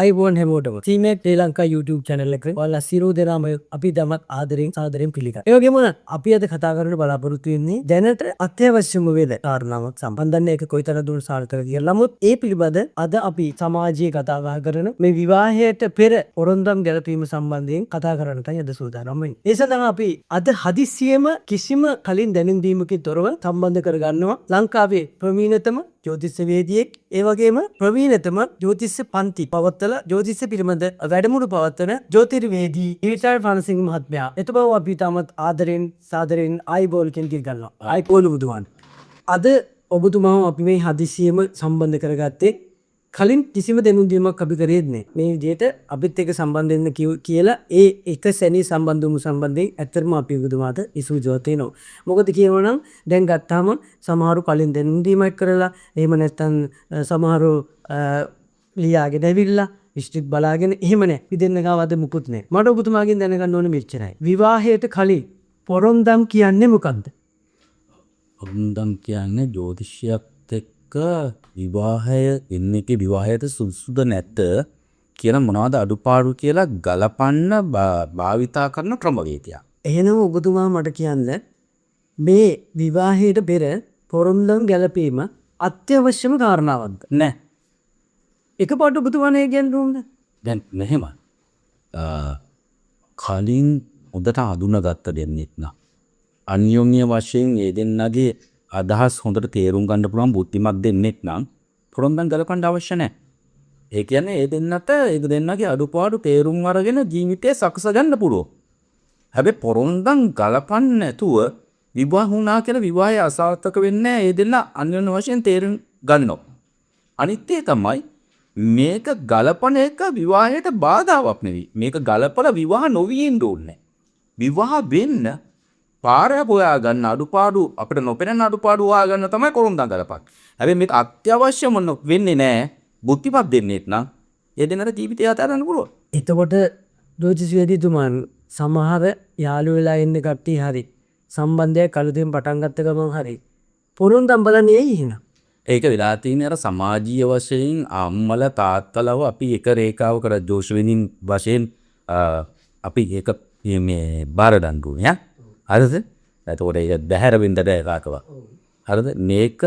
අයිබෝන් හැමෝටම සීමේක් ශ්‍රී Lanka YouTube channel එක ඔයාලා සිරෝ දෙනාම අපි දැමත් ආදරෙන් සාදරෙන් පිළිගන්නවා. ඒ වගේම අපි අද කතා කරන්න බලාපොරොත්තු වෙන්නේ දැනට අත්‍යවශ්‍යම වේද කාරණාවක් සම්බන්ධයෙන් ඒක කොයිතරම් දුර සාර්ථක කියලා. නමුත් ඒ පිළිබඳ අද අපි සමාජයේ කතා බහ කරන මේ විවාහයට පෙර පොරොන්දම් ගැලපීම සම්බන්ධයෙන් කතා කරන්නටයි අද සූදානම් වෙන්නේ. ඒ සඳහා අපි අද හදිස්සියෙම කිසිම කලින් දැනුම් දීමකින් තොරව සම්බන්ධ කරගන්නවා ලංකාවේ ප්‍රවීණතම ජ්‍යොතිෂ්‍යවේදියෙක් ඒ වගේම ප්‍රවීණතම ජ්‍යොතිෂ්‍ය පන්ති පවත්වලා ජ්‍යොතිෂ්‍ය පිළිබඳ වැඩමුළු පවත්වන ජ්‍යොතිර්වේදී ඊටාර් ෆානසිංහ මහත්මයා. එතුමාව අපි තාමත් ආදරෙන් සාදරෙන් ආයිබෝල් කියන කී ගන්නවා. ආයිබෝල් බුදුහාන්. අද ඔබතුමාව අපි මේ හදිසියෙම සම්බන්ධ කරගත්තේ කලින් කිසිම දැනුම් දීමක් අපි කරේ නැහැ. මේ විදිහට අපිත් එක්ක සම්බන්ධ වෙන්න කියලා ඒ එක සැනී සම්බන්ධ වුණු සම්බන්ධයෙන් ඇත්තටම අපි බුදුමාත ඉසුජෝත වෙනවා. මොකද කියනවනම් දැන් ගත්තාම සමහරු කලින් දැනුම් දීමක් කරලා එහෙම නැත්නම් සමහරු ලියාගෙන ඇවිල්ලා ස්ට්‍රික් බලාගෙන එහෙම නැහැ. අපි දෙන්න ගාවද මුකුත් නැහැ. මට ඔබතුමාගෙන් දැනගන්න ඕනේ මෙච්චරයි. විවාහයට කලින් පොරොන්දම් කියන්නේ මොකක්ද? පොරොන්දම් කියන්නේ ජ්‍යොතිෂයක් විවාහය එන්නක විවාහයට සුදුසුද නැත කියන මොනවද අඩුපාඩු කියලා ගලපන්න භාවිතා කරන ක්‍රමවේදයක්. එහෙනම් ඔබතුමා මට කියන්න මේ විවාහයට පෙර පොරොන්දම් ගැලපීම අත්‍යවශ්‍යම කාරණාවක්ද? නෑ. එකපාරට ඔබතුමානේ කියන්නේ ඕනද? දැන් මෙහෙම. කලින් හොඳට හඳුනාගත්ත දෙන්නෙක් නා. අන්‍යෝන්‍ය වශයෙන් ඒ දෙන්නගේ අදහස් හොඳට තේරුම් ගන්න පුළුවන් බුද්ධිමත් දෙන්නෙක් නම් පොරොන්දම් ගලපන්න අවශ්‍ය නැහැ. ඒ කියන්නේ ඒ දෙන්නගේ අඩුපාඩු තේරුම් අරගෙන ජීවිතේ සකස ගන්න පුළුවන්. හැබැයි පොරොන්දම් ගලපන්න නැතුව විවාහ වුණා කියලා විවාහය අසාර්ථක වෙන්නේ ඒ දෙන්න අන්‍යෝන්‍ය වශයෙන් තේරුම් ගන්නවා. අනිත් එක තමයි මේක ගලපන එක විවාහයට බාධාවක් නෙවෙයි. මේක ගලපලා විවාහ නොවී ඉන්න ඕනේ. විවාහ වෙන්න පාරය හොයා ගන්න අඩුපාඩු අපිට නොපෙනෙන අඩුපාඩු හොයා ගන්න තමයි පොරොන්දම් ගලපන්නේ. හැබැයි මේක අත්‍යවශ්‍යම වෙන්නේ නැහැ. බුද්ධිමත් දෙන්නෙක් නම් ඒ දෙන්නට ජීවිතය අතහැරන්න පුළුවන්. එතකොට ජ්‍යොතිෂ්‍යවේදීතුමන් සමහර යාළු වෙලා ඉන්න කට්ටිය හරි සම්බන්ධයක් අලුතෙන් පටන් ගත්ත ගමන් හරි පොරොන්දම් බලන්නේ ඇයි එහෙනම්? ඒක වෙලා තියෙන්නේ අර සමාජීය වශයෙන් අම්මලා තාත්තලාව අපි එක රේඛාවකට ජෝෂ්වෙනින් වශයෙන් අපි ඒක මේ බාර ගන්න ඕනේ. හරිද? එතකොට ඒක බහැර වෙන්නද ඒකකවා. හරිද? මේක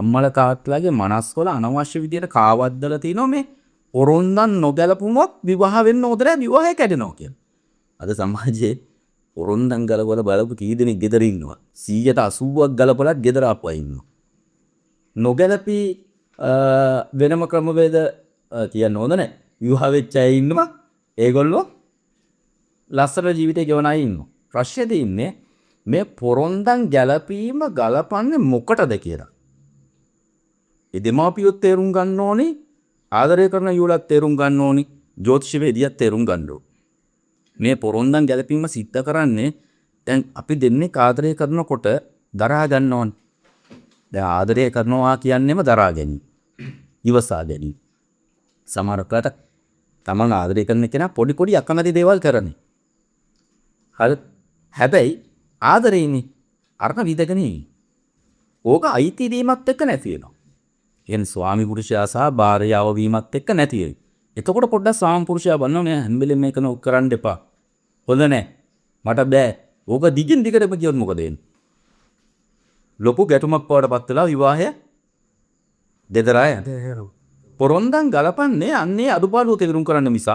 අම්මලා තාත්තලාගේ මනස්වල අනවශ්‍ය විදියට කාවද්දලා තිනවා මේ පොරොන්දම් නොගැලපුමක් විවාහ වෙන්න ඕද නැහැ විවාහය කැඩෙනවා කියලා. අද සමාජයේ පොරොන්දම් ගලවලා බලපු කී දෙනෙක් ගෙදර ඉන්නවා? 180ක් ගලපලත් ගෙදර ආපුවා ඉන්නවා. නොගැලපී වෙනම ක්‍රමවේද කියන්න හොඳ නැහැ. විවාහ වෙච්ච අය ඉන්නවා. ඒගොල්ලෝ ලස්සන ජීවිතේ ගෙවන අය ඉන්නවා. ප්‍රශ්නේ තියෙන්නේ මේ පොරොන්දම් ගැලපීම ගලපන්නේ මොකටද කියලා. ඒ දෙමාපියොත් තේරුම් ගන්න ඕනි, ආදරය කරන යුවලත් තේරුම් ගන්න ඕනි, ජ්‍යොතිෂවේදියත් තේරුම් ගන්න ඕනි. මේ පොරොන්දම් ගැලපීම සිද්ධ කරන්නේ දැන් අපි දෙන්නේ ආදරය කරනකොට දරා ගන්න ඕනි. දැන් ආදරය කරනවා කියන්නේම දරා ගැනීම. ඉවසා ගැනීම. සමහරකට තමන් ආදරය කරන කෙනා පොඩි අකමැති දේවල් කරන්නේ. හරි. හැබැයි ආදරේනේ අරක විදගෙන ඉන්නේ. ඕක අයිති වීමත් එක්ක නැති වෙනවා. කියන්නේ ස්වාමි පුරුෂයා සහ භාර්යාව වීමත් එක්ක නැති වෙයි. එතකොට පොඩ්ඩක් ස්වාමි පුරුෂයා බලනවා නෑ හැම වෙලෙම මේක නෝ කරන්න එපා. හොඳ නෑ. මට බෑ. ඕක දිගින් දිගටම කියොත් මොකද වෙන්නේ? ලොකු ගැටුමක් වඩපත් වෙලා විවාහය දෙදරා යනවා. පොරොන්දම් ගලපන්නේ අන්නේ අඩුපාඩු තේරුම් කරන්න මිසක්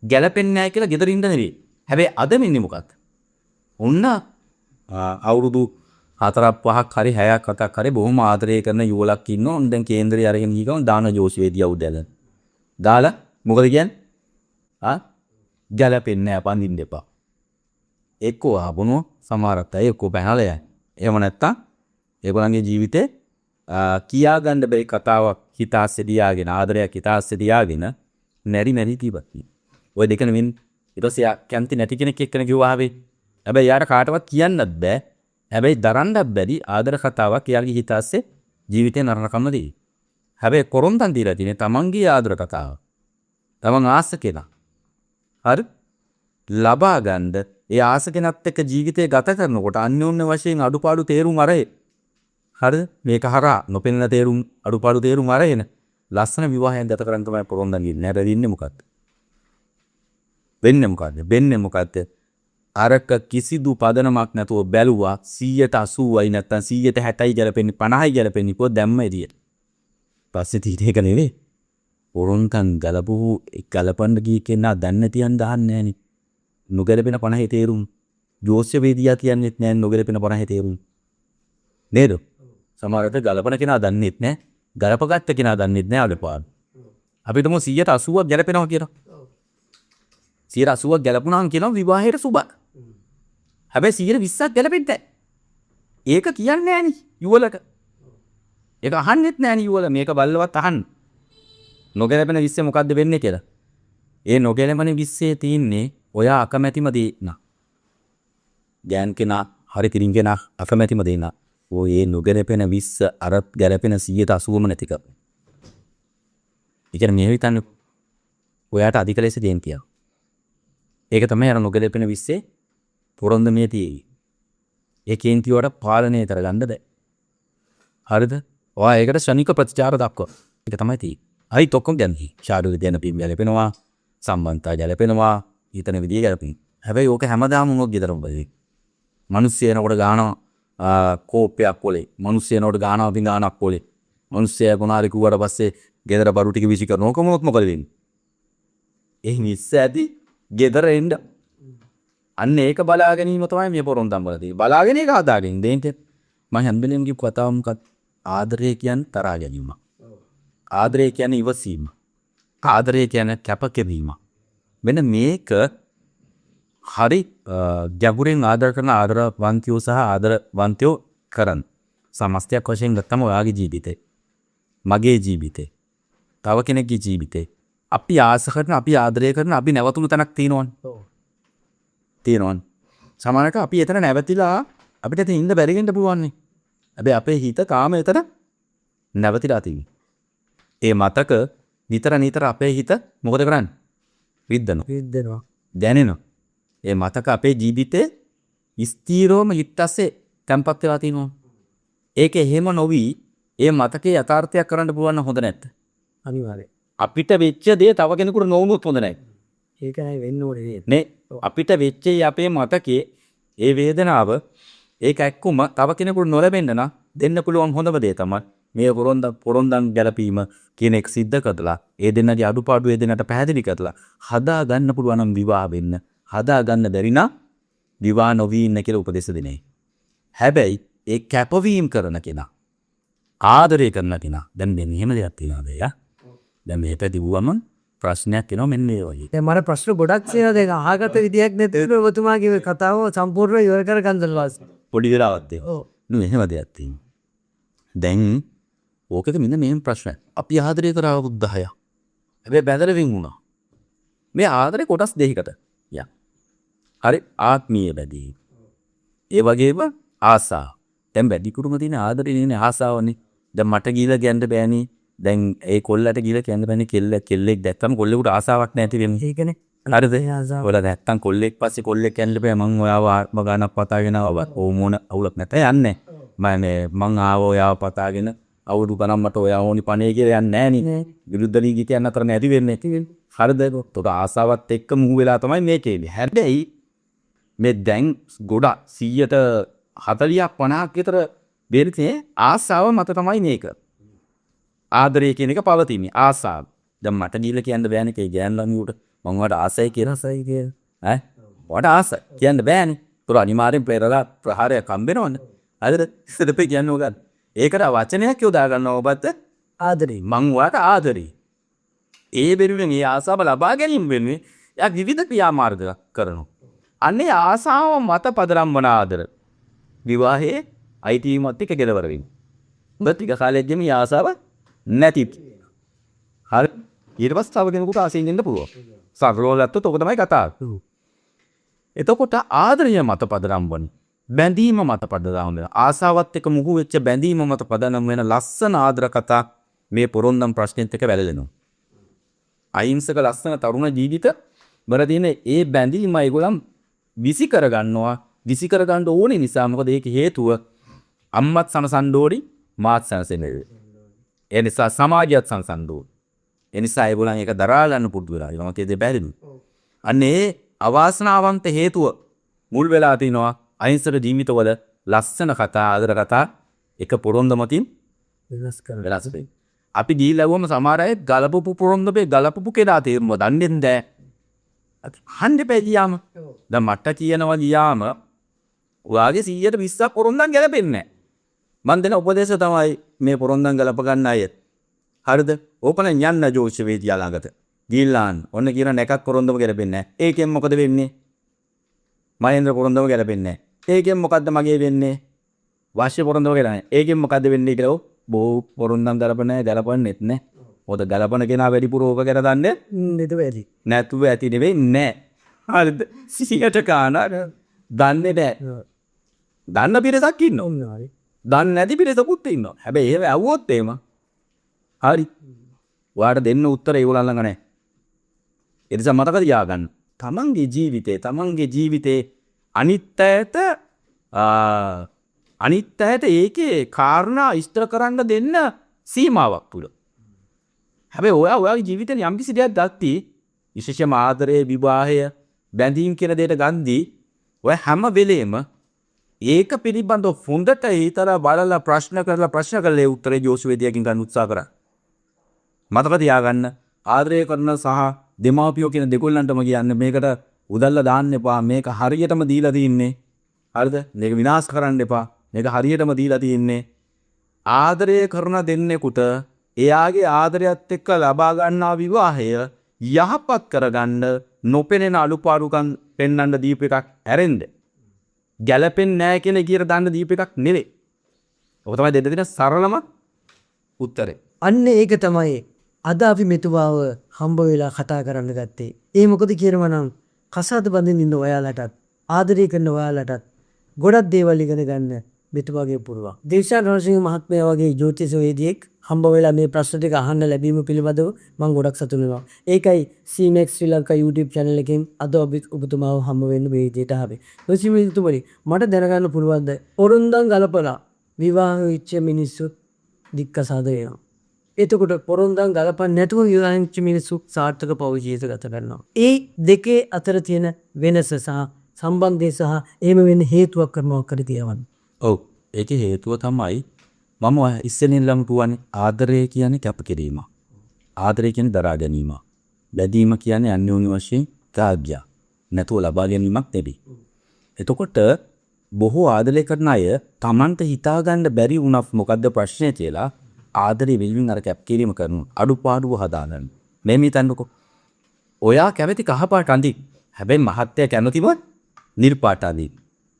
ගැලපෙන්නේ නැහැ කියලා ගෙදර ඉන්න නෙවෙයි. හැබැයි අද මෙන්නේ මොකක්ද? ඔන්න අවුරුදු 4-5ක් හරි 6ක් හරි බොහොම ආදරය කරන යුවලක් ඉන්නවා. දැන් කේන්දරේ අරගෙන ගිහම දාන ජෝෂ්වේදියා උදැලන. දාලා මොකද කියන්නේ? ගැලපෙන්නේ නැහැ පන්දින්න එපා. එක්කෝ ආපුණෝ සමහරක් අය එක්කෝ පැනලා යයි. එහෙම නැත්තම් ඒගොල්ලන්ගේ ජීවිතේ කියා ගන්න බැරි කතාවක් හිතාස්සේ දියාගෙන ආදරයක් හිතාස්සේ දියාගෙන නැරි ජීවත් වෙනවා. ඔය දෙක නෙමින් ඊට පස්සේ කැන්ති නැති කෙනෙක් එක්කන කිව්වා හැබැයි යාර කාටවත් කියන්නත් බෑ. හැබැයි දරන්නත් බැරි ආදර කතාවක් යාගේ හිතාස්සේ ජීවිතේ නරකම දෙයි. හැබැයි පොරොන්දම් දීලා තියෙන්නේ තමන්ගේ ආදර කතාව. තමන් ආස කෙනා. හරි? ලබා ගන්න ඒ ආස කෙනත් එක්ක ජීවිතය ගත කරනකොට අන්‍යෝන්‍ය වශයෙන් අඩුපාඩු තේරුම් අරගෙන හරිද? මේක හරහා නොපෙනෙන තේරුම් අඩුපාඩු තේරුම් අරගෙන ලස්සන විවාහයක් ගත කරන්න තමයි පොරොන්දම් ගින්නේ. නැරෙන්නේ මොකද්ද? වෙන්නේ මොකද්ද? වෙන්නේ මොකද්ද? අරක කිසිදු පදනමක් නැතුව බැලුවා 180යි නැත්තම් 160යි ගැලපෙන්නේ 50යි ගැලපෙන්නේ කො දැම්ම එදියට. පස්සේ තීරේ එක නෙවෙයි. පොරොන්දම් ගලපු ගලපන්න ගිය කෙනා දන්නේ තියන් දාන්නේ නැහනේ. නොගැලපෙන 50 තේරුම්. ජෝස්‍ය වේදියා කියන්නේත් නැහැ නොගැලපෙන 50 තේරුම්. නේද? සමහරවිට ගලපන කෙනා දන්නේත් නැහැ. ගලපගත්ත කෙනා දන්නේත් නැහැ අලපාන. අපි හිතමු 180ක් ගැලපෙනවා කියලා. 180ක් ගැලපුණාම කියනවා විවාහයට සුබ. හැබැයි 120ක් ගැලපෙන්නේ නැහැ. ඒක කියන්නේ නැහනේ යුවලට. ඒක අහන්නෙත් නැහනේ යුවල මේක බල්ලවත් අහන්න. නොගැලපෙන 20 මොකද්ද වෙන්නේ කියලා. ඒ නොගැලපෙන 20 තියෙන්නේ ඔයා අකමැතිම දේ නා. ගෑන් කෙනා හරි තිරින් කෙනා අකමැතිම දේ නා. ඔය ඒ නොගැලපෙන 20 අර ගැලපෙන 180ම නැති කර. ඒ කියන්නේ මේ හිතන්නේ ඔයාට අධික ලෙස දෙන්න තියා. ඒක තමයි අර නොගැලපෙන 20 පොරොන්දු මේ තියෙන්නේ. ඒ කේන්ති වලට පාලනය කරගන්න බෑ. හරිද? ඔයා ඒකට ශනික ප්‍රතිචාර දක්වනවා. ඒක තමයි තියෙන්නේ. අයි තොක්කොම දැන්නේ. ශාරීරික දැන පිම් ගැලපෙනවා, සම්බන්ධතා ගැලපෙනවා, ඊතන විදිය ගැලපෙනවා. හැබැයි ඕක හැමදාම උනොත් ගෙදරම බයි. මිනිස්සෙනකොට ගානවා කෝපයක් කොලේ. මිනිස්සෙනකොට ගානවා පිඟානක් කොලේ. මිනිස්සයා කොනාරි කිව්වට පස්සේ ගෙදර බරු ටික විසි කරනවා. කොහොමවත් මොකද වෙන්නේ? ඒ මිස් ඇති ගෙදර එන්න. අන්න ඒක බලා ගැනීම තමයි මේ පොරොන්දම් වල තියෙන්නේ. බලාගෙන ඒක හදාගෙන දෙන්න. මම හැන්දෙලෙම කිව්ව කතාව මොකක්ද? ආදරය කියන්නේ තරහා ගැනීම. ආදරය කියන්නේ ඉවසීම. ආදරය කියන්නේ කැපකිරීම. මෙන්න මේක හරි ගැඹුරින් ආදර කරන ආදරවන්තයෝ සහ ආදරවන්තයෝ කරන සමස්තයක් වශයෙන් ගත්තම ඔයාගේ ජීවිතේ, මගේ ජීවිතේ, තව කෙනෙක්ගේ ජීවිතේ අපි ආස කරන, අපි ආදරය කරන, අපි නැවතුණු තැනක් තියෙනවනේ. තියෙනවනේ. සමහරවිට අපි එතන නැවතිලා අපිට එතන ඉන්න බැරි වෙන්න පුළුවන් නේ. හැබැයි අපේ හිත තාම එතන නැවතිලා තියෙනවා. ඒ මතක නිතර අපේ හිත මොකද කරන්නේ? විද්දනවා. දැනෙනවා. ඒ මතක අපේ ජීවිතේ ස්ථීරවම හිටස්සේ තැම්පත් වෙලා තියෙනවා. ඒක එහෙම නොවි ඒ මතකේ යථාර්ථයක් කරන්න පුළුවන් හොඳ නැත්ද? අනිවාර්යයෙන්. අපිට වෙච්ච දේ තව කෙනෙකුට නොවුනොත් හොඳ නැහැ. ඒකයි වෙන්න ඕනේ නේ. අපිට වෙච්ච අපේ මතකේ ඒ වේදනාව ඒක එක්කම තව කෙනෙකුට නොලැබෙන්න නම් දෙන්න පුළුවන් හොඳම දේ තමයි මේ පොරොන්දම් ගැලපීම කියන එක සිද්ධ කරලා ඒ දෙන්නගේ අඩුපාඩු ඒ දෙන්නට පැහැදිලි කරලා හදා ගන්න පුළුවන් නම් විවාහ වෙන්න. හදා ගන්න බැරි නම් විවාහ නොවී ඉන්න කියලා උපදෙස් දෙන්නේ. හැබැයි ඒ කැපවීම කරන කෙනා ආදරය කරන කෙනා දැන් මෙන්න එහෙම දෙයක් තියෙනවාද යා? දැන් මේ පැතිවුවම ප්‍රශ්නයක් එනවා මෙන්න මේ වගේ. දැන් මට ප්‍රශ්න ගොඩක් තියෙනවා. දැන් අහකට විදියක් නැතිව ඔබතුමා කිව්ව කතාව සම්පූර්ණව ඉවර කරගන්න වාස්. පොඩි වෙලාවක් තියෙනවා. ඔව්. නු එහෙම දෙයක් තියෙනවා. දැන් ඕකක මෙන්න මෙහෙම ප්‍රශ්නයක්. අපි ආදරය කරා අවුරුදු 10ක්. හැබැයි බැඳලා වින්ුණා. මේ ආදරේ කොටස් දෙකකට. යා. හරි ආත්මීය බැඳීම. ඒ වගේම ආසාව. දැන් වැඩිකුරුම තියෙන ආදරේ නේ ආසාවනේ. දැන් මට ගිහලා කියන්න බෑනේ. දැන් ඒ කොල්ලට ගිහලා කියන්න බෑනේ කෙල්ලෙක් දැක්කම කොල්ලෙකුට ආසාවක් නැති වෙන්නේ. ඒකනේ. හරිද? ඔයාලා නැත්තම් කොල්ලෙක් පස්සේ කොල්ලෙක් කියන්න බෑ මං ඔයාව ආත්ම ගානක් පතාගෙන ආවා. ඕමෝන අවුලක් නැත යන්නේ. මං ආව ඔයාව පතාගෙන අවුරුදු ගණන් මට ඔයා ඕනි පණේ කියලා යන්නේ නෑනේ. විරුද්ධ නීති කියන්න අතර නැති වෙන්නේ. හරිද? ඒකට ආසාවත් එක්ක මුහු වෙලා තමයි මේ කියන්නේ. හැබැයි මේ දැන් ගොඩක් 140ක් 50ක් විතර දෙන්නේ ආසාව මත තමයි මේක. ආදරය කියන එක පවතින්නේ ආසාව. දැන් මට දීලා කියන්න බෑනේ කේ ගෑන් ළමියට මම වට ආසයි කියලා. ඈ වට ආස කියන්න බෑනේ. ඒතර අනිවාර්යෙන් පෙරලා ප්‍රහාරයක් හම්බෙනවනේ. හරිද? ඉස්සරපේ කියන්නේ මොකක්ද? ඒකට වචනයක් යොදා ගන්නවා ඔබත් ආදරේ. මං ඔයාට ආදරේ. ඒ වෙනුවෙන් ඒ ආසාව ලබා ගැනීම වෙනුවෙන් යා විවිධ ක්‍රියාමාර්ග කරනවා. අන්නේ ආසාව මත පදනම් වන ආදර. විවාහයේ අයිතිවීමත් එක්ක ගෙදවර වෙනවා. ඔබ ටික කාලෙකදී මේ ආසාව නැති. හරි. ඊට පස්සේ තව කෙනෙකුට ආසෙන් ඉන්න පුළුවන්. සරලව ගත්තොත් ඔක තමයි කතාව. එතකොට ආදරය මත පදනම් වන බැඳීම මත පදනම් වෙන ආසාවත් එක්ක මුහු වෙච්ච බැඳීම මත පදනම් වෙන ලස්සන ආදර කතා මේ පොරොන්දම් ප්‍රශ්නෙත් එක්ක වැළලෙනවා. අහිංසක ලස්සන තරුණ ජීවිත වලදීන ඒ බැඳීම ඒගොල්ලන් විසි කර ගන්නවා. විසි කර ගන්න ඕනේ නිසා මොකද ඒක හේතුව අම්මත් සනසන්න ඕනි මාත් සනසෙන්නේ. ඒ නිසා සමාජයත් සංසන්දන ඕන. ඒ නිසා ඒගොල්ලන් ඒක දරා ගන්න පුරුදු වෙලා ඉනවා. මට ඒ බැරිලු. අන්න ඒ අවාසනාවන්ත හේතුව මුල් වෙලා තිනවා අහිංසක ජීවිතවල ලස්සන කතා ආදර කතා එක පොරොන්දමකින් වෙනස් කරලා වෙනස් වෙයි. අපි ගිහිල්ලා වුවම සමහර අය ගලපපු පොරොන්දමේ ගලපපු කෙනා තේරුම දන්නේ නැහැ. අහන්න බෑ ගියාම. දැන් මට කියනවා ගියාම ඔයාගේ 100ට 20ක් පොරොන්දම් ගැලපෙන්නේ නැහැ. මන් දෙන උපදේශ තමයි මේ පොරොන්දම් ගලප ගන්න අය. හරිද? ඕපන යන්න ජෝෂ වේදියා ළඟට. ගිහිල්ලාන් ඔන්න කියන එකක් පොරොන්දම ගැලපෙන්නේ නැහැ. ඒකෙන් මොකද වෙන්නේ? මහේන්ද්‍ර පොරොන්දම ගැලපෙන්නේ නැහැ. ඒකෙන් මොකද්ද මගේ වෙන්නේ? වාශ්‍ය පොරොන්දම ගැලපෙන්නේ නැහැ. ඒකෙන් මොකද්ද වෙන්නේ කියලා බොහෝ පොරොන්දම් ගලපන්නේ ගලපන්නෙත් නැහැ. මොකද ගලපන කෙනා වැඩිපුර ඕක ගැන දන්නේ නේද වැඩි. නැතුව ඇති නෙවෙයි නැහැ. හරිද? 100ට කාන දන්නේ නැහැ. දන්න පිරිසක් ඉන්නවා. ඔන්නයි. දන්නේ නැති පිරිසකුත් ඉන්නවා. හැබැයි ඒව ඇව්වොත් එහෙම හරි. ඔයාට දෙන්න උත්තර ඒගොල්ලන් ළඟ නැහැ. ඒ නිසා මතක තියාගන්න. තමන්ගේ ජීවිතේ අනිත් අයට ඒකේ කාරණා ඉෂ්ට කරන්න දෙන්න සීමාවක් තුල. හැබැයි ඔයාගේ ජීවිතේ යම්කිසි දෙයක් දැක්ටි විශේෂම ආදරය, විවාහය, බැඳීම් කියන දෙයට ගන්දී ඔය හැම වෙලේම ඒක පිළිබඳව හොඳට හිතලා බලලා ප්‍රශ්න කරලා ඒ උත්තරේ ජෝෂුවේදියාගෙන් ගන්න උත්සාහ කරා. මතක තියාගන්න ආදරය කරන සහ දෙමාපියෝ කියන දෙකොල්ලන්ටම කියන්නේ මේකට උදල්ලා දාන්න එපා. මේක හරියටම දීලා තින්නේ. හරිද? මේක විනාශ කරන්න එපා. මේක හරියටම දීලා තින්නේ. ආදරය කරන දෙන්නෙකුට එයාගේ ආදරයත් එක්ක ලබා ගන්නා විවාහය යහපත් කරගන්න නොපෙනෙන අලුපාරුකම් පෙන්වන්න දීප එකක් ඇරෙන්න. ගැලපෙන්නේ නැහැ කියන එකියට දාන්න දීප එකක් නෙවෙයි. ඔක තමයි දෙන්න දෙන සරලම උත්තරේ. අන්න ඒක තමයි අද අපි මෙතුමාව හම්බ වෙලා කතා කරන්න ගත්තේ. ඒ මොකද කියනවා නම් කසාද බඳින්න ඉන්න ඔයාලටත් ආදරය කරන ඔයාලටත් ගොඩක් දේවල් ඉගෙන ගන්න මෙතුමාගේ පුරුවක්. දේශාන් රණසිංහ මහත්මයා වගේ ජ්‍යොතිෂවේදියෙක් හම්බ වෙලා මේ ප්‍රශ්න ටික අහන්න ලැබීම පිළිබඳව මම ගොඩක් සතුටු වෙනවා. ඒකයි CMAX ශ්‍රී ලංකා YouTube channel එකෙන් අද ඔබතුමාව හම්බ වෙන්න මේ විදිහට ආවේ. ඔසිමිතුමනි මට දැනගන්න පුළුවන්ද පොරොන්දම් ගලපලා විවාහ වෙච්ච මිනිස්සු දික්කසාද වෙනවා. එතකොට පොරොන්දම් ගලපන්න නැතුව විවාහ වෙච්ච මිනිස්සු සාර්ථක පෞද්ගලික ජීවිත ගත කරනවා. ඒ දෙකේ අතර තියෙන වෙනස සහ සම්බන්ධය සහ එහෙම වෙන්න හේතුවක් කරනවා කර තියවන්න. ඔව් ඒකේ හේතුව තමයි මම ඉස්සෙල්ලම කියවනේ ආදරය කියන්නේ කැපකිරීම. ආදරය කියන්නේ දරා ගැනීම. බැඳීම කියන්නේ අන්‍යෝන්‍ය වශයෙන් ත්‍යාගය. නැතුව ලබා ගැනීමක් නෙවෙයි. එතකොට බොහෝ ආදරය කරන අය Tamanට හිතා ගන්න බැරි වුණත් මොකද්ද ප්‍රශ්නේ කියලා ආදරේ විලින් අර කැපකිරීම කරන අඩුපාඩුව හදාගන්න. මේ හිතන්නකෝ. ඔයා කැමති කහපාට අඳින්න. හැබැයි මහත්තයා කැමතිම නිල් පාට අඳින්න.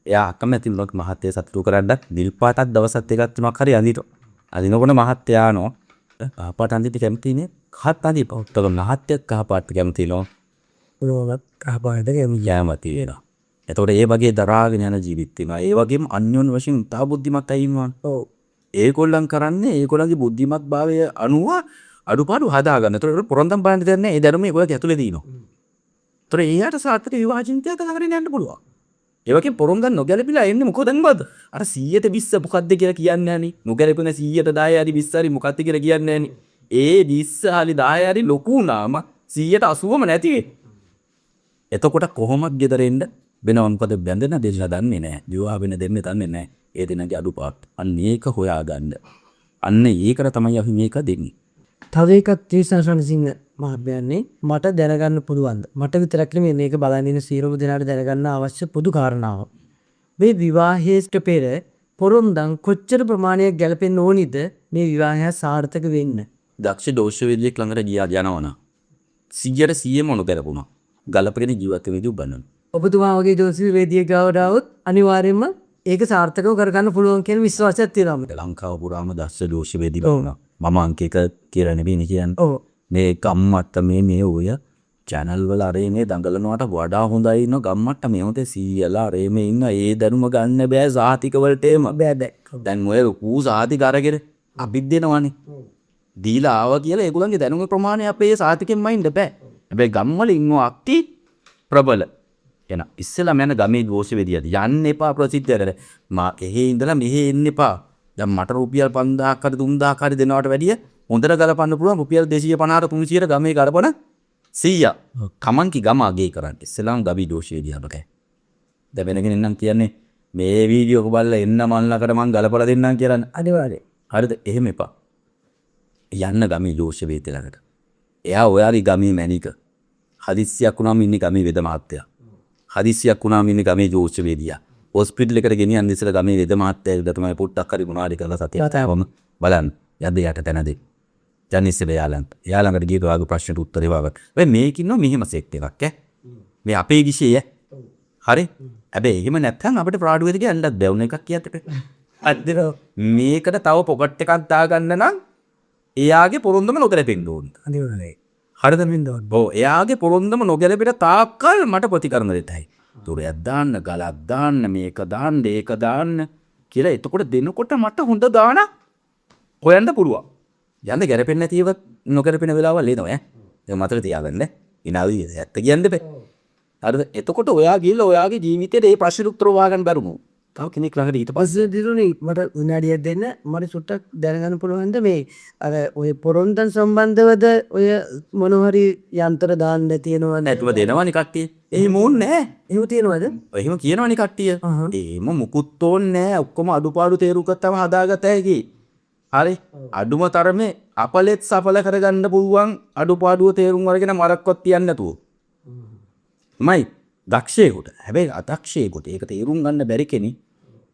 එයා අකමැති වුණොත් මහත්තයා සතුටු කරන්නත් නිල් පාටක් දවසක් එකක් තුනක් හරි අඳිනවා. අඳිනකොට මහත්තයා නෝ කහපාට අඳින්න කැමති නේ. කහත් අඳින්න. ඔක්කොම මහත්තයා කහපාට කැමති නෝ. මොනවත් කහපාට කැමති වෙනවා. එතකොට ඒ වගේ දරාගෙන යන ජීවිත තියෙනවා. ඒ වගේම අන්‍යෝන්‍ය වශයෙන් තා බුද්ධිමත් අය ඉන්නවා. ඔව්. ඒගොල්ලන් කරන්නේ ඒගොල්ලන්ගේ බුද්ධිමත් භාවය අනුව අඩුපාඩු හදාගන්න. ඒතකොට පොරොන්දම් බලන්න දෙයක් නැහැ. ඒ ධර්ම ඒගොල්ලන්ගේ ඇතුලේ දිනනවා. ඒතකොට එයාට සාර්ථක විවාහ චින්තනයක් කරගෙන යන්න පුළුවන්. ඒ වගේ පොරොන්දම් නොගැලපිලා එන්නේ මොකද නේද? අර 100ට 20 මොකද්ද කියලා කියන්නේ නැහනේ. නොගැලපෙන 100ට 10 හරි 20 හරි මොකද්ද කියලා කියන්නේ නැහනේ. ඒ 20 හරි 10 හරි ලොකු වුණාම 100ට 80ම නැති වෙයි. එතකොට කොහොමද ගෙදරින්ද වෙනව මොකද බැඳෙන දෙන්න දන්නේ නැහැ. විවාහ වෙන දෙන්නේ දන්නේ නැහැ. ඒ දෙන්නගේ අඩුපාඩු. අන්න ඒක හොයාගන්න. අන්න ඒකට තමයි අපි මේක දෙන්නේ. තව එකක් ත්‍රිසංසනසිංහ මහත්මයානේ මට දැනගන්න පුළුවන්ද? මට විතරක් නෙමෙයි මේක බලන් ඉන්න සියලුම දෙනාට දැනගන්න අවශ්‍ය පොදු කාරණාවක්. මේ විවාහයට පෙර පොරොන්දම් කොච්චර ප්‍රමාණයක් ගැලපෙන්න ඕනිද මේ විවාහය සාර්ථක වෙන්න? දක්ෂ දෝෂවේදියෙක් ළඟට ගියා යනවනම් 100% මොන කරපුණා. ගලපගෙන ජීවත් වෙන විදිහ බලන්න. ඔබතුමා වගේ දෝෂවේදියෙක් ගාවට આવොත් අනිවාර්යයෙන්ම ඒක සාර්ථකව කරගන්න පුළුවන් කියන විශ්වාසයක් තියෙනවා. ලංකාව පුරාම දක්ෂ දෝෂවේදී වුණා. මම අංක 1 කියලා නෙවෙයි කියන්නේ. ඔව්. මේ ගම්මට්ට මේ ඔය channel වල අරේ මේ දඟලනවට වඩා හොඳයි ඉන්න ගම්මට්ට මේ හොතේ සීයලා අරේ මේ ඉන්න ඒ දැනුම ගන්න බෑ සාතික වලට එම බෑ. දැන් ඔය කූ සාතික අරගෙන අපිත් දෙනවනේ. දීලා ආවා කියලා ඒගොල්ලන්ගේ දැනුම ප්‍රමාණය අපේ සාතිකෙන්ම ඉන්න බෑ. හැබැයි ගම්වල ඉන්නෝ අක්ටි ප්‍රබල. එන ඉස්සෙල්ලාම යන ගමේ දෝෂවේදියාට යන්න එපා ප්‍රසිද්ධයට. මා එහෙ ඉඳලා මෙහෙ එන්න එපා. දැන් මට රුපියල් 5000ක් හරි 3000ක් හරි දෙනවට වැඩිය හොඳට ගලපන්න පුළුවන් රුපියල් 250ට 300ට ගමේ ගලපන 100. කමන්කි ගම අගේ කරන්න. ඉස්සෙල්ලාම ගබි දෝෂය දිහා බලකයි. දැන් වෙන කෙනෙක් නම් කියන්නේ මේ වීඩියෝ එක බලලා එන්න මන් ළඟට මං ගලපලා දෙන්නම් කියලා. අනිවාර්යයෙන්. හරිද? එහෙම එපා. යන්න ගමේ දෝෂ වේද ළඟට. එයා ඔයාගේ ගමේ මැනික. හදිස්සියක් වුණාම ඉන්නේ ගමේ වෙද මහත්තයා. හදිස්සියක් වුණාම ඉන්නේ ගමේ දෝෂ වේදියා. හොස්පිටල් එකට ගෙනියන්න ඉස්සෙල්ලා ගමේ වෙද මහත්තයාට තමයි පොට්ටක් හරි මොනවාරි කරලා සතියවම බලන්න. යද්ද යට තැන දෙන්න. දැන් ඉස්සෙල්ලා යාළඟට ගිහින් ඔයාගේ ප්‍රශ්නට උත්තරේ වගන්න. වෙයි මේක ඉන්නවා මෙහෙම සෙට් එකක් ඈ. මේ අපේ ගිෂේ හරි? හැබැයි එහෙම නැත්නම් අපිට ප්‍රාඩු වෙද කියන්නත් බැවුන එකක් කියත් අද්දර මේකට තව පොකට් එකක් දාගන්න නම් එයාගේ පොරොන්දම නොගැලපෙන්න ඕන. අනිවාර්යයෙන්. හරිද මින්ද? ඔව් එයාගේ පොරොන්දම නොගැලපෙන තාක්කල් මට ප්‍රතිකරණ දෙතයි. දුරයක් දාන්න, ගලක් දාන්න, මේක දාන්න, ඒක දාන්න කියලා එතකොට දෙනකොට මට හොඳ දාන හොයන්න පුළුවන්. යන්න ගැලපෙන්නේ නැතිව නොගැලපෙන වෙලාවල් එනවා ඈ. ඒක මතක තියාගන්න. ඉනාවි ඇත්ත කියන්න බෑ. හරිද? එතකොට ඔයා ගිහලා ඔයාගේ ජීවිතේට මේ ප්‍රශ්න උත්තර හොයාගන්න බැරුණු. තව කෙනෙක් ළඟට ඊට පස්සේ දිනුනේ මට විනාඩියක් දෙන්න මට සුට්ටක් දැනගන්න පුළුවන්ද මේ අර ඔය පොරොන්දන් සම්බන්ධවද ඔය මොන හරි යන්ත්‍ර දාන්න තියෙනවා නැතුව දෙනවනේ කට්ටිය. එහෙම ඕනේ නැහැ. එහෙම තියෙනවද? එහෙම කියනවනේ කට්ටිය. එහෙම මුකුත් ඕනේ නැහැ. ඔක්කොම අඩුපාඩු තේරුම්ගත්තම හදාගත හැකි. හරි. අඩුම තරමේ අපලෙත් සඵල කරගන්න පුළුවන් අඩුපාඩුව තේරුම් අරගෙන මරක්වත් තියන්න නැතුව. මයි දක්ෂයෙකුට. හැබැයි අදක්ෂයෙකුට ඒක තේරුම් ගන්න බැරි කෙනෙක්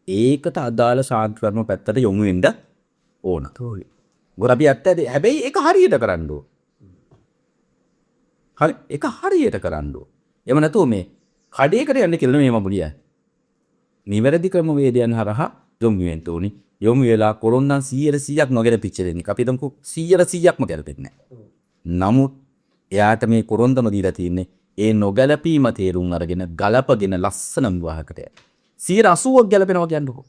ඒකට අදාළ සාන්තිකරණ පැත්තට යොමු වෙන්න ඕන. මොකද අපි ඇත්තද හැබැයි ඒක හරියට කරන්න ඕන. හරි ඒක හරියට කරන්න ඕන. එහෙම නැතුව මේ කඩේකට යන්න කියලා මේ මමුලිය. නිවැරදි ක්‍රම වේදයන් හරහා යොමු වෙන්න ඕනි. යොමු වෙලා කොරොන්දන් 100%ක් නොගැලපිච්ච දෙන්නේ. අපි හිතමුකෝ 100%ක්ම ගැලපෙන්නේ නැහැ. නමුත් එයාට මේ කොරොන්දම දීලා තියෙන්නේ ඒ නොගැලපීම තේරුම් අරගෙන ගලපගෙන ලස්සන විවාහකට යන්න. 80ක් ගැලපෙනවා කියන්නකෝ.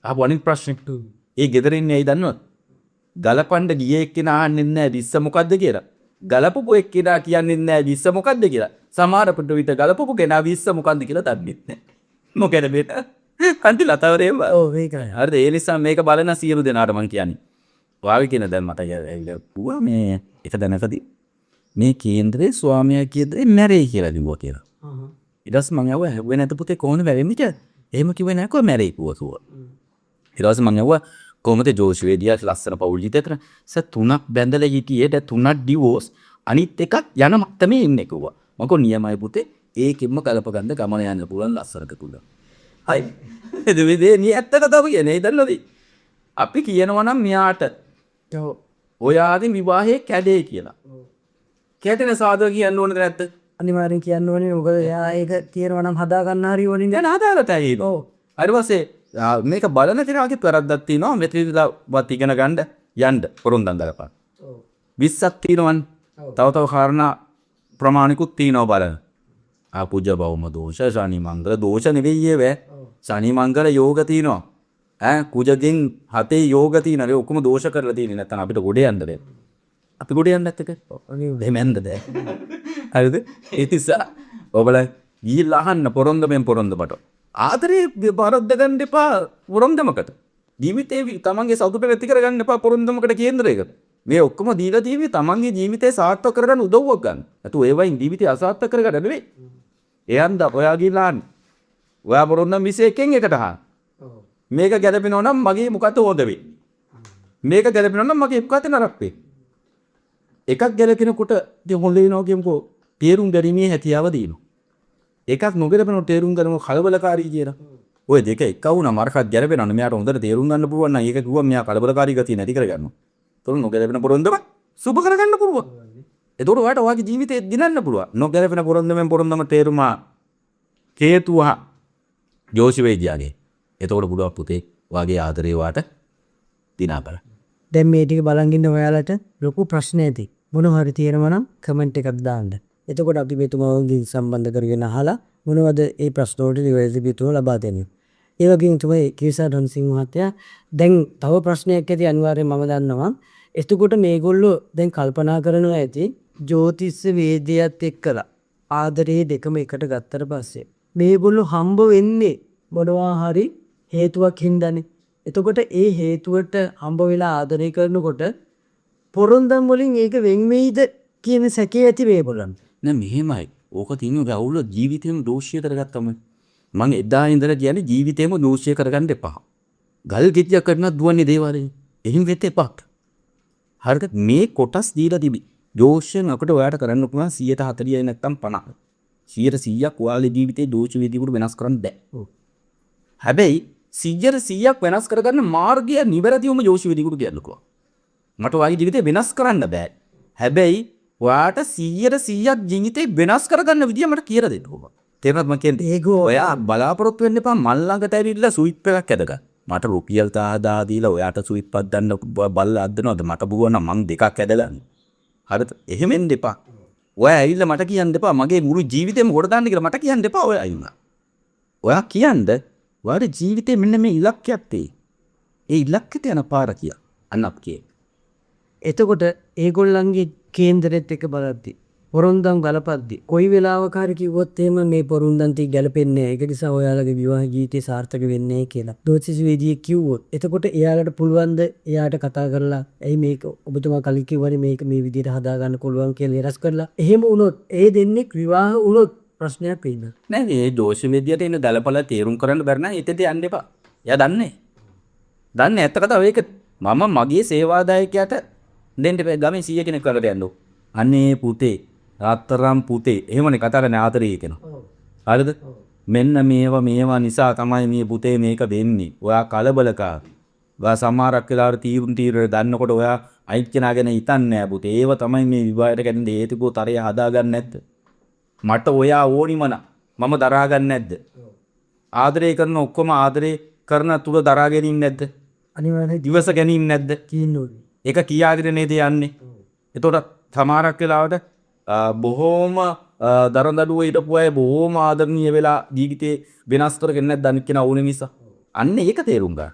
ආපු අනිත් ප්‍රශ්නෙට ඒ ගෙදර ඉන්නේ ඇයි දන්නවද? ගලපන්න ගියේ එක්කෙනා අහන්නේ නැහැ විස්ස මොකද්ද කියලා. ගලපපු එක්කෙනා කියන්නේ නැහැ විස්ස මොකද්ද කියලා. සමහර පුට විතර ගලපපු කෙනා විස්ස මොකද්ද කියලා දන්නේ නැහැ. මොකද මේක කන්ති ලතාවරේ ඔව් ඒකයි. හරිද? ඒ නිසා මේක බලන සියලු දෙනාට මම කියන්නේ. ඔයාගේ කියන දැන් මට ඇවිල්ලා මේ එක දැනකදී මේ කේන්දරේ ස්වාමියා කියද්දී මැරෙයි කියලා කිව්වා කියලා. ඊට පස්සේ මම යවුවා හැව්වේ නැත පුතේ කොහොමද වැරෙන්නේ කියලා. එහෙම කිව්වේ නැහැ කොහොම මැරෙයි කිව්වා. ඊට පස්සේ මම යවුවා කොහොමද ජෝෂුවේදියා ලස්සන පෞල් ජීවිතේතර ස තුනක් බැඳලා හිටියේ දැන් තුනක් ඩිවෝස් අනිත් එකක් යන මට්ටමේ ඉන්නේ කිව්වා. මම කෝ නියමයි පුතේ ඒකෙම්ම කලප ගන්න ගමන යන්න පුළුවන් ලස්සනක තුල. හයි. එදෙවිදේ නිය ඇත්ත කතාව කියන්නේ දන්නවද? අපි කියනවා නම් මෙයාට ඔයාගේ විවාහයේ කැඩේ කියලා. කැටෙන සාධක කියන්න ඕනද නැද්ද? අනිවාර්යෙන් කියන්න ඕනේ. මොකද එයා ඒක කියනවා නම් හදා ගන්න හරි ඕනේ. දැන් හදාගතයි. ඔව්. ඊට පස්සේ මේක බලන කෙනාගේ වැරද්දක් තියෙනවා. මෙතනවත් ඉගෙන ගන්න යන්න පොරොන්දන් දරපන්. ඔව්. 20ක් තියෙනවනේ. තව කාරණා ප්‍රමාණිකුත් තියෙනවා බලන්න. පුජ බවම දෝෂ ශනි මංගල දෝෂ නෙවෙයි ඒවා. ශනි මංගල යෝග තියෙනවා. කුජගෙන් 7 යෝග තියෙනවා. ඒ ඔක්කොම දෝෂ කරලා තියෙන්නේ නැත්නම් අපිට ගොඩ යන්න බැහැ. අපි ගොඩ යන්න නැත්තක එහෙමෙන්ද දැන් හරිද? ඒ නිසා ඔබලා ගිහිල්ලා අහන්න පොරොන්දමෙන් පොරොන්දමට. ආදරේ බරද්ද ගන්න එපා පොරොන්දමකට. ජීවිතේ තමන්ගේ සතුට නැති කරගන්න එපා පොරොන්දමකට කේන්දරයකට. මේ ඔක්කොම දීලා තියෙන්නේ තමන්ගේ ජීවිතේ සාර්ථක කරගන්න උදව්වක් ගන්න. නැතු ඒ වයින් ජීවිතය අසාර්ථක කරගන්න නෙවෙයි. එයන්ද ඔයා ගිහිල්ලා අහන්න. ඔයා පොරොන්දම් 21න් එකට අහන්න. මේක ගැලපෙනවා නම් මගේ මොකද හොඳ වෙන්නේ? මේක ගැලපෙනවා නම් මගේ මොකද නරක වෙන්නේ? එකක් ගැලපෙනකොට ඉතින් හොඳ වෙනවා කියමුකෝ තේරුම් ගැනීමේ හැකියාව දිනනවා. එකක් නොගැලපෙනකොට තේරුම් ගන්නව කලබලකාරී කියලා. ඔය දෙක එක වුණා මරකක් ගැලපෙනවා. මෙයාට හොඳට තේරුම් ගන්න පුළුවන් නම් ඒක කිව්වම මෙයා කලබලකාරී ගතිය නැති කරගන්නවා. තොර නොගැලපෙන පොරොන්දම සුබ කරගන්න පුළුවන්. ඒතකොට ඔයාට ඔයාගේ ජීවිතේ දිනන්න පුළුවන්. නොගැලපෙන පොරොන්දමෙන් පොරොන්දම තේරුමා හේතුවා ජෝෂි වේදියාගේ. ඒතකොට පුළුවන් පුතේ ඔයාගේ ආදරේ වාට දිනා බලන්න. දැන් මේ ටික බලන් ඉන්න ඔයාලට ලොකු ප්‍රශ්න ඇති. මොන හරි තියෙනවා නම් කමෙන්ට් එකක් දාන්න. එතකොට අපි මෙතුමාගේ සම්බන්ධ කරගෙන අහලා මොනවද ඒ ප්‍රශ්න වලට නිවැරදි පිටුව ලබා දෙන්නේ. ඒ වගේම තමයි කිරිසා රන්සිංහ මහත්තයා දැන් තව ප්‍රශ්නයක් ඇති අනිවාර්යෙන් මම දන්නවා. එතකොට මේගොල්ලෝ දැන් කල්පනා කරනවා ඇති ජ්‍යොතිෂ වේදයත් එක්කලා ආදරේ දෙකම එකට ගත්තට පස්සේ මේගොල්ලෝ හම්බ වෙන්නේ මොනවා හරි හේතුවක් හින්දානේ. එතකොට ඒ හේතුවට හම්බ වෙලා ආදරය කරනකොට පොරොන්දම් වලින් ඒක වෙන් වෙයිද කියන සැකේ ඇති වේ බලන්න. නෑ මෙහෙමයි. ඕක තියෙන ගවුල ජීවිතේම දෝෂය කරගත්තම මං එදා ඉඳලා කියන්නේ ජීවිතේම දෝෂය කරගන්න එපා. ගල් ගෙඩියක් කරනත් දුවන්නේ දේවාලේ. එහෙම වෙන්න එපා. හරිද? මේ කොටස් දීලා තිබි. දෝෂයෙන් අපිට ඔයාට කරන්න පුළුවන් 140 නැත්තම් 50. 100%ක් ඔයාලේ ජීවිතේ දෝෂ වේදිකුට වෙනස් කරන්න බෑ. හැබැයි 100%ක් වෙනස් කරගන්න මාර්ගය නිවැරදිවම දෝෂ වේදිකුට කියන්නකෝ. මට ඔයාගේ ජීවිතේ වෙනස් කරන්න බෑ. හැබැයි ඔයාට 100%ක් ජීවිතේ වෙනස් කරගන්න විදිය මට කියලා දෙන්න ඕන. තේරුණාද මම කියන්නේ? ඒකෝ ඔයා බලාපොරොත්තු වෙන්න එපා මල් ළඟට ඇවිල්ලා ස්විප් එකක් ඇදගන්න. මට රුපියල් 1000 දීලා ඔයාට ස්විප් එකක් ගන්න බල්ලා අද්දනවද? මට බුවන මං දෙකක් ඇදලා. හරිද? එහෙම එන්න එපා. ඔයා ඇවිල්ලා මට කියන්න එපා මගේ මුළු ජීවිතේම කොට දාන්න කියලා මට කියන්න එපා ඔයා අයියා. ඔයා කියන්න ඔයාගේ ජීවිතේ මෙන්න මේ ඉලක්කයක් තියෙයි. ඒ ඉලක්කයට යන පාර කිය. අන්න අප්කේ. එතකොට ඒගොල්ලන්ගේ කේන්දරෙත් එක බලද්දි පොරොන්දම් ගලපද්දි කොයි වෙලාවක හරි කිව්වොත් එහෙම මේ පොරොන්දම් ටික ගැලපෙන්නේ නැහැ. ඒක නිසා ඔයාලගේ විවාහ ජීවිතේ සාර්ථක වෙන්නේ නැහැ කියලා. දෝෂිසවේදී කිව්වොත් එතකොට එයාලට පුළුවන් ද එයාට කතා කරලා ඇයි මේක ඔබතුමා කලින් කිව්වනේ මේක මේ විදිහට හදා ගන්න පුළුවන් කියලා ඉරස් කරලා එහෙම වුණොත් ඒ දෙන්නේ විවාහ වුණොත් ප්‍රශ්නයක් වෙන්න. නෑ මේ දෝෂ විද්‍යාවට එන දලපල තේරුම් කරන්න බැරි නම් එතෙට යන්න එපා. එයා දන්නේ. දන්නේ ඇත්ත කතාව ඒක මම මගේ සේවාදායකයාට දෙන්න ගමේ 100 කෙනෙක් කරලා යන්නෝ. අනේ පුතේ රත්තරම් පුතේ එහෙමනේ කතා කරන්නේ ආදරේ කියනවා. හරිද? මෙන්න මේවා නිසා තමයි මේ පුතේ මේක වෙන්නේ. ඔයා කලබලකාරී. ඔයා සමහරක් වෙලාවට තීරණ දන්නකොට ඔයා අයිත් කෙනාගෙන හිතන්නේ නෑ පුතේ. ඒව තමයි මේ විවාහයට ගැන හේතුකෝ තරය හදාගන්නේ නැද්ද? මට ඔයා ඕනිම මම දරා ගන්න නැද්ද? ආදරය කරන ඔක්කොම ආදරය කරන තුල දරා ගැනීම නැද්ද? අනිවාර්යයෙන් දිවස ගැනීම නැද්ද? කියන්න ඕනේ. ඒක කියාගෙන නේද යන්නේ? එතකොට සමහරක් වෙලාවට බොහෝම දරදඬුව හිටපු අය බොහෝම ආදරණීය වෙලා ජීවිතේ වෙනස් කරගෙන නැද්ද අනිත් කෙනා ඕනේ නිසා. අන්න ඒක තේරුම් ගන්න.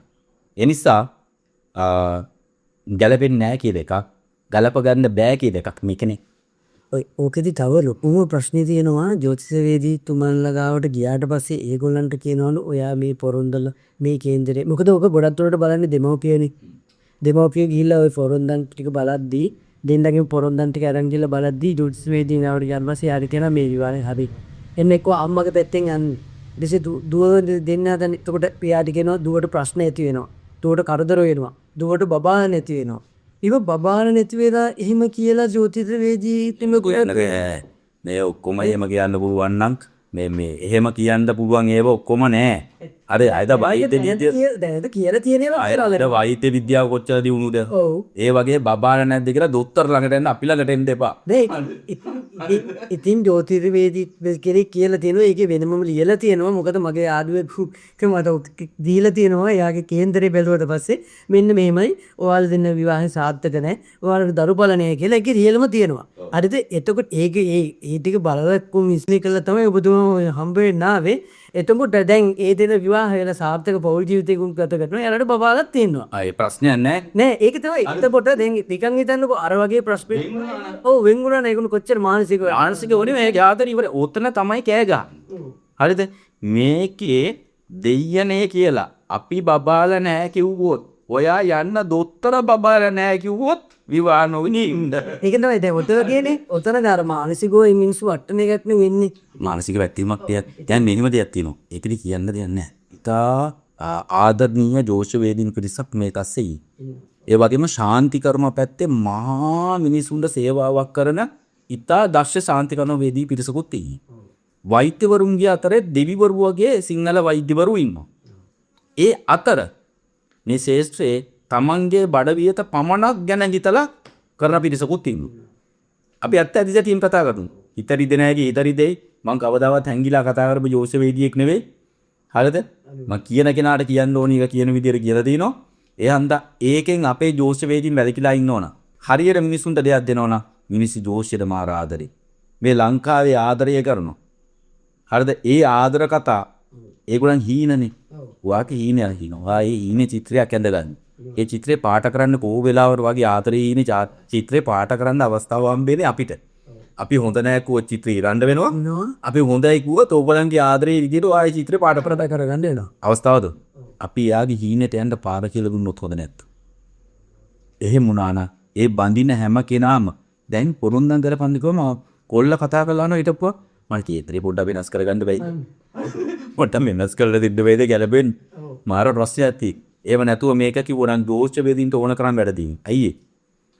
ඒ නිසා ගැලපෙන්නේ නැහැ කියලා එකක් ගලප ගන්න බෑ කියලා එකක් මේකනේ. ඔය ඕකෙදි තව ලොකුම ප්‍රශ්නේ තියෙනවා ජ්‍යොතිෂවේදී තුමන්ලා ගාවට ගියාට පස්සේ ඒගොල්ලන්ට කියනවලු ඔයා මේ පොරොන්දල මේ කේන්දරේ මොකද ඔක ගොඩක් දුරට බලන්නේ දෙමව්පියනේ. දෙමව්පිය ගිහිල්ලා ඔය පොරොන්දම් ටික බලද්දී දෙන්නගේ පොරොන්දම් ටික අරන් ගිහලා බලද්දී ජ්‍යොතිෂවේදී නවට ගියාට පස්සේ යාරි කියනවා මේ විවාහේ හරි. එන්න එක්ක අම්මගේ පැත්තෙන් යන්නේ. ඊටසේ දුව දෙන්න හදන එතකොට පියාට කියනවා දුවට ප්‍රශ්න ඇති වෙනවා. දුවට කරදර වෙනවා. දුවට බබා නැති වෙනවා. ඉව බබාන නැති වෙලා එහෙම කියලා ජ්‍යොතිෂවේදී තිම නෑ මේ ඔක්කොම එහෙම කියන්න පුළුවන් නම් මේ එහෙම කියන්න පුළුවන් ඒව ඔක්කොම නෑ. අර අයද වෛද්‍ය විද්‍යාව දැනට කියලා තියෙනවා අයද වෛද්‍ය විද්‍යාව කොච්චර දියුණුද? ඔව්. ඒ වගේ බබාන නැද්ද කියලා දොස්තර ළඟට එන්න අපි ළඟට එන්න එපා. ඉතින් ජ්‍යොතිෂවේදී කෙනෙක් කියලා තියෙනවා ඒකේ වෙනමම ලියලා තියෙනවා මොකද මගේ ආඩුවෙක් මට දීලා තියෙනවා එයාගේ කේන්දරේ බැලුවට පස්සේ මෙන්න මෙහෙමයි ඔයාලා දෙන්න විවාහය සාර්ථක නැහැ ඔයාලට දරුපල නැහැ කියලා ඒකේ රියල්ම තියෙනවා. හරිද? එතකොට ඒකේ ඒ ටික බලලා කොම් විශ්ලේෂණය කළා තමයි ඔබතුමා හම්බ වෙන්න ආවේ. එතකොට දැන් ඒ දෙන විවාහ වෙලා සාර්ථක පෞල් ජීවිතයක ගත කරනවා. යාලට බබාලක් තියෙනවා. ඒ ප්‍රශ්නයක් නෑ. නෑ ඒක තමයි එතකොට දැන් නිකන් හිතන්නකෝ අර වගේ ප්‍රශ්න ඔව් වෙන් වුණා නේ ඒගොල්ලෝ කොච්චර මානසික ඕනේ මේ යාතර ඉවර ඔතන තමයි කෑ ගන්න. හරිද? මේකේ දෙයනේ කියලා අපි බබාලා නෑ කිව්වොත් ඔයා යන්න දොස්තර බබාලා නෑ කිව්වොත් විවාහ නොවෙන්නේ ඉන්න. ඒක තමයි දැන් ඔතන කියන්නේ ඔතන අර මානසිකව මිනිස්සු වටන එකක් නෙවෙයි වෙන්නේ. මානසික වැටීමක් දැන් මෙහෙම දෙයක් තියෙනවා. ඒකද කියන්න දෙයක් නැහැ. ඉතා ආදරණීය ජෝෂ වේදින පිරිසක් මේක අස්සෙයි. ඒ වගේම ශාන්ති කර්ම පැත්තේ මහා මිනිසුන්ට සේවාවක් කරන ඉතා දක්ෂ ශාන්ති කර්ම වේදී පිරිසකුත් ඉන්නවා. වෛද්‍යවරුන්ගේ අතරේ දෙවිවරු වගේ සිංහල වෛද්‍යවරු ඉන්නවා. ඒ අතර මේ ශේෂ්ත්‍රයේ තමන්ගේ බඩවියත පමණක් ගැන හිතලා කරන පිරිසකුත් ඉන්නවා. අපි ඇත්ත ඇති සැටියෙන් කතා කරමු. හිතරි දෙනාගේ හිතරි දෙයි මං කවදාවත් හැංගිලා කතා කරපු ජෝෂ වේදියෙක් නෙවෙයි. හරිද? මං කියන කෙනාට කියන්න ඕනි එක කියන විදියට කියලා දිනනවා. ඒ හන්දා ඒකෙන් අපේ ජෝෂ වේදින් වැළකීලා ඉන්න ඕන. හරියට මිනිසුන්ට දෙයක් දෙනවා නම් මිනිස්සු ජෝෂයට මාර ආදරේ. මේ ලංකාවේ ආදරය කරනවා. හරිද? ඒ ආදර කතා ඒගොල්ලන් හීනනේ. ඔයාගේ හීනය හිනවා. ඔයා ඒ හීනේ චිත්‍රයක් ඇඳගන්න. ඒ චිත්‍රේ පාට කරන්න කෝ වෙලාවට වගේ ආදරේ හීනේ චිත්‍රේ පාට කරන්න අවස්ථාව හම්බෙන්නේ අපිට. අපි හොඳ නැහැ කිව්ව චිත්‍රය ඉරන්න වෙනවා. අපි හොඳයි කිව්වොත් ඕගොල්ලන්ගේ ආදරේ විදිහට ආයේ චිත්‍රේ පාට ප්‍රදා කරගන්න වෙනවා. අවස්ථාවද? අපි යාගේ හීනෙට යන්න පාර කියලා දුන්නොත් හොඳ නැත්ද? එහෙම වුණා නම් ඒ බඳින හැම කෙනාම දැන් පොරොන්දම් කරපන්න කිව්වම කොල්ල කතා කරලා යනවා හිටපුවා මම කීතරේ පොඩ්ඩක් වෙනස් කරගන්න බැයි. පොඩ්ඩක් වෙනස් කරලා දෙන්න බැයිද ගැලපෙන්න. මාර රොස්සියක් තියෙයි. ඒව නැතුව මේක කිව්වනම් දෝෂ වේදින්ට ඕන කරන් වැඩ තියෙන්නේ. අයියේ.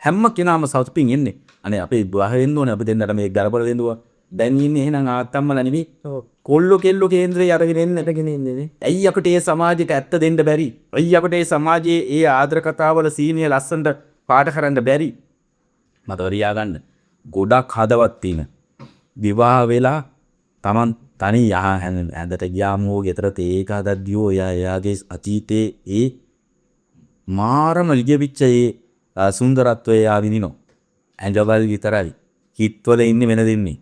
හැම කෙනාම සතුටින් එන්නේ. අනේ අපි විවාහ වෙන්න ඕනේ අපි දෙන්නට මේක ගලපලා දෙන්නවා. දැන් ඉන්නේ එහෙනම් ආත්තම්මලා නෙමෙයි. කොල්ලෝ කෙල්ලෝ කේන්දරේ අරගෙන එන්නේ නේ. ඇයි අපිට මේ සමාජයට ඇත්ත දෙන්න බැරි? ඇයි අපිට මේ සමාජයේ ඒ ආදර කතාවල සීනිය ලස්සනට පාට කරන්න බැරි? මට වරියා ගන්න. ගොඩක් හදවත් තියෙන. විවාහ වෙලා Taman තනි ඇඳට ගියාම හෝ ගෙදර තේක හදද්දී එයාගේ අතීතයේ ඒ මාරම ලියවිච්ච ඒ සුන්දරත්වය එයා විඳිනවා. ඇඟවල් විතරයි. හිතවල ඉන්නේ වෙන දෙන්නේ.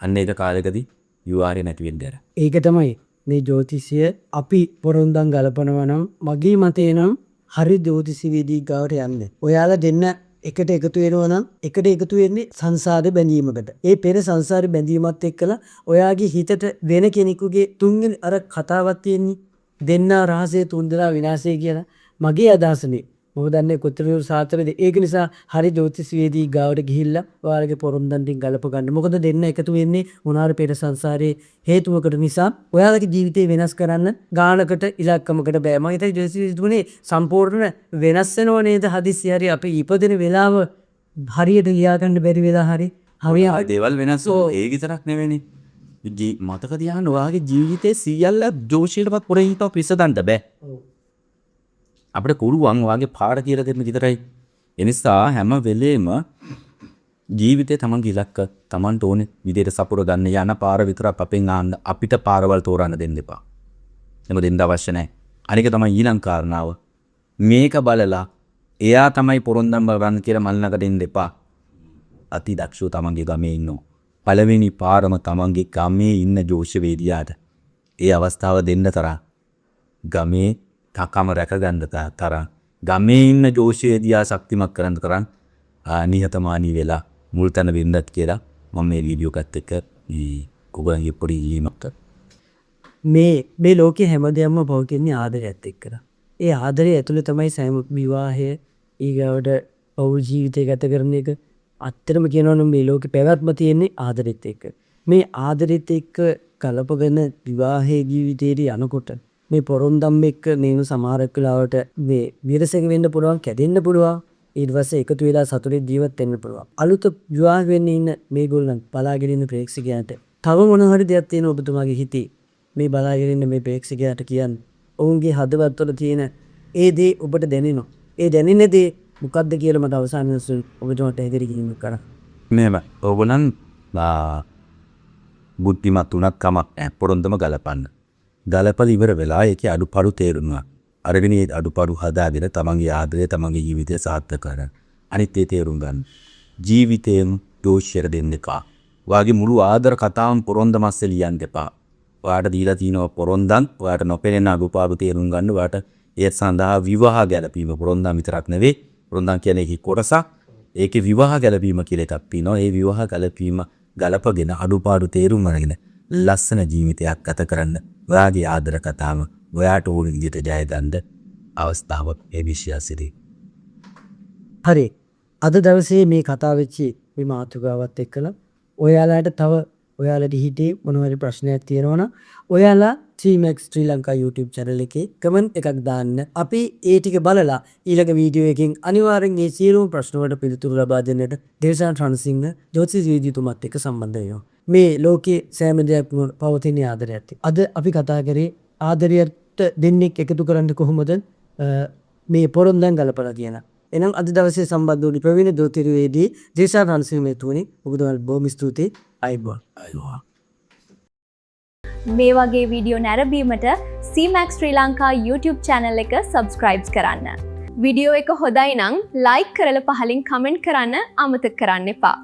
අන්න ඒක කාලෙකදී යුආරේ නැති වෙන්න ඇර. ඒක තමයි මේ ජ්‍යොතිෂය අපි පොරොන්දම් ගලපනවා නම් මගේ මතේ නම් හරි ජ්‍යොතිෂ වේදී ගාවට යන්න. ඔයාලා දෙන්න එකට එකතු වෙනවා නම් එකට එකතු වෙන්නේ සංසාරේ බැඳීමකට. ඒ පෙර සංසාරේ බැඳීමත් එක්කලා ඔයාගේ හිතට වෙන කෙනෙකුගේ තුන්වෙනි අර කතාවක් තියෙන්නේ දෙන්නා රහසේ තුන්දෙනා විනාශය කියලා. මගේ අදහසනේ. මොකද දන්නේ කොතර සාතරද ඒක නිසා හරි ජ්‍යොතිෂ වේදී ගාවට ගිහිල්ලා ඔයාලගේ පොරොන්දම් ටික ගලප ගන්න. මොකද දෙන්න එකතු වෙන්නේ මොනාර පෙර සංසාරේ හේතුවකට නිසා ඔයාලගේ ජීවිතේ වෙනස් කරන්න ගානකට ඉලක්කමකට බෑ. මම හිතයි ජ්‍යොතිෂ තුනේ සම්පූර්ණ වෙනස් වෙනව නේද හදිස්සි හරි අපි ඉපදෙන වෙලාව හරියට ලියා ගන්න බැරි වෙලා හරි දේවල් වෙනස් ඒ විතරක් නෙවෙයිනේ. මතක තියාගන්න ඔයාගේ ජීවිතේ සියල්ල ජෝෂියටපත් පොරේ හිතව පිස්සදන්න බෑ. අපිට කුරුවන් වාගේ පාර කියලා දෙන්න විතරයි. ඒ නිසා හැම වෙලේම ජීවිතේ තමන්ගේ ඉලක්ක තමන්ට ඕනේ විදිහට සපුර ගන්න යන පාර විතරක් අපෙන් ආන්න අපිට පාරවල් තෝරන්න දෙන්න එපා. එහෙම දෙන්න අවශ්‍ය නැහැ. අනික තමයි ඊළඟ කාරණාව. මේක බලලා එයා තමයි පොරොන්දම් බලන්න කියලා මල්නකට දෙන්න එපා. අති දක්ෂව තමන්ගේ ගමේ ඉන්නවා. පළවෙනි පාරම තමන්ගේ ගමේ ඉන්න ජෝෂ වේදියාට ඒ අවස්ථාව දෙන්න තරම් ගමේ තකම රැකගන්න තරම් ගමේ ඉන්න ජෝෂය දිහා ශක්තිමත් කරන්න තරම් නිහතමානී වෙලා මුල් තැන වෙන්නත් කියලා මම මේ වීඩියෝ එකත් එක්ක ඔයගොල්ලන්ගේ පොඩි ඉල්ලීමක් මේ ලෝකේ හැමදේම පවතින්නේ ආදරයත් එක්කලා. ඒ ආදරය ඇතුළේ තමයි සෑම විවාහය ඊගවට පෞල් ජීවිතය ගත කරන එක. අත්‍තරම කියනවනම් මේ ලෝකේ පැවැත්ම තියෙන්නේ ආදරෙත් එක්ක. මේ ආදරෙත් එක්ක කලපගෙන විවාහයේ ජීවිතේදී යනකොට මේ පොරොන්දම් එක්ක නේන සමහරක් වෙලාවට මේ විරසක වෙන්න පුළුවන් කැඩෙන්න පුළුවන් ඊට පස්සේ එකතු වෙලා සතුටින් ජීවත් වෙන්න පුළුවන්. අලුත විවාහ වෙන්න ඉන්න මේගොල්ලන් බලාගෙන ඉන්න ප්‍රේක්ෂකයන්ට තව මොන හරි දෙයක් තියෙන ඔබතුමාගේ හිතේ මේ බලාගෙන ඉන්න මේ ප්‍රේක්ෂකයාට කියන්න. ඔවුන්ගේ හදවත්වල තියෙන ඒ දේ ඔබට දැනෙනවා. ඒ දැනෙන දේ මොකක්ද කියලා මට අවසාන වෙනසෙන් ඔබතුමාට ඉදිරි කිරීමක් කරා. මේව ඕගොල්ලන් බුද්ධිමත් උනත් කමක් නැහැ පොරොන්දම ගලපන්න. ගලපල ඉවර වෙලා ඒකේ අඩුපාඩු තේරුණා. අරගෙන ඒ අඩුපාඩු හදාගෙන තමන්ගේ ආදරය තමන්ගේ ජීවිතය සාර්ථක කරගන්න. අනිත් ඒ තේරුම් ගන්න. ජීවිතයෙන් දෝෂයට දෙන්න එපා. ඔයාගේ මුළු ආදර කතාවම පොරොන්දම අස්සේ ලියන්න එපා. ඔයාට දීලා තියෙනවා පොරොන්දම්. ඔයාට නොපෙනෙන අඩුපාඩු තේරුම් ගන්න. ඔයාට ඒ සඳහා විවාහ ගැලපීම පොරොන්දම් විතරක් නෙවෙයි. පොරොන්දම් කියන්නේ ඒකේ කොටසක්. ඒකේ විවාහ ගැලපීම කියලා එකක් තියෙනවා. ඒ විවාහ ගැලපීම ගලපගෙන අඩුපාඩු තේරුම් අරගෙන ලස්සන ජීවිතයක් ගත කරන්න ඔයාගේ ආදර කතාව ඔයාට ඕන විදිහට ජය ගන්න අවස්ථාවක් ඒ විශ්වාසෙදී. හරි. අද දවසේ මේ කතාව වෙච්චි මේ මාතෘකාවත් එක්කලා ඔයාලට තව ඔයාලට හිතේ මොනවාරි ප්‍රශ්නයක් තියෙනවා නම් ඔයාලා CMAX ශ්‍රී ලංකා YouTube channel එකේ කමෙන්ට් එකක් දාන්න. අපි ඒ ටික බලලා ඊළඟ වීඩියෝ එකකින් අනිවාර්යෙන් මේ සියලුම ප්‍රශ්න වලට පිළිතුරු ලබා දෙන්නට දේශනා ට්‍රාන්සිංහ ජෝතිෂ වීදිතුමත් එක්ක සම්බන්ධ වෙනවා. මේ ලෝකයේ සෑම දෙයක්ම පවතින ආදරයත්. අද අපි කතා කරේ ආදරයට දෙන්නෙක් එකතු කරන්න කොහොමද මේ පොරොන්දම් ගලපලා කියන. එහෙනම් අද දවසේ සම්බන්ධ වුණු ප්‍රවීණ දෝතිරුවේදී දේශනා ට්‍රාන්සිංහ මෙතුණි ඔබතුමාට බොහොම ස්තුතියි. අයබෝන්. මේ වගේ වීඩියෝ නැරඹීමට CMAX ශ්‍රී ලංකා YouTube channel එක subscribe කරන්න. වීඩියෝ එක හොඳයි නම් like කරලා පහලින් comment කරන්න අමතක කරන්න එපා.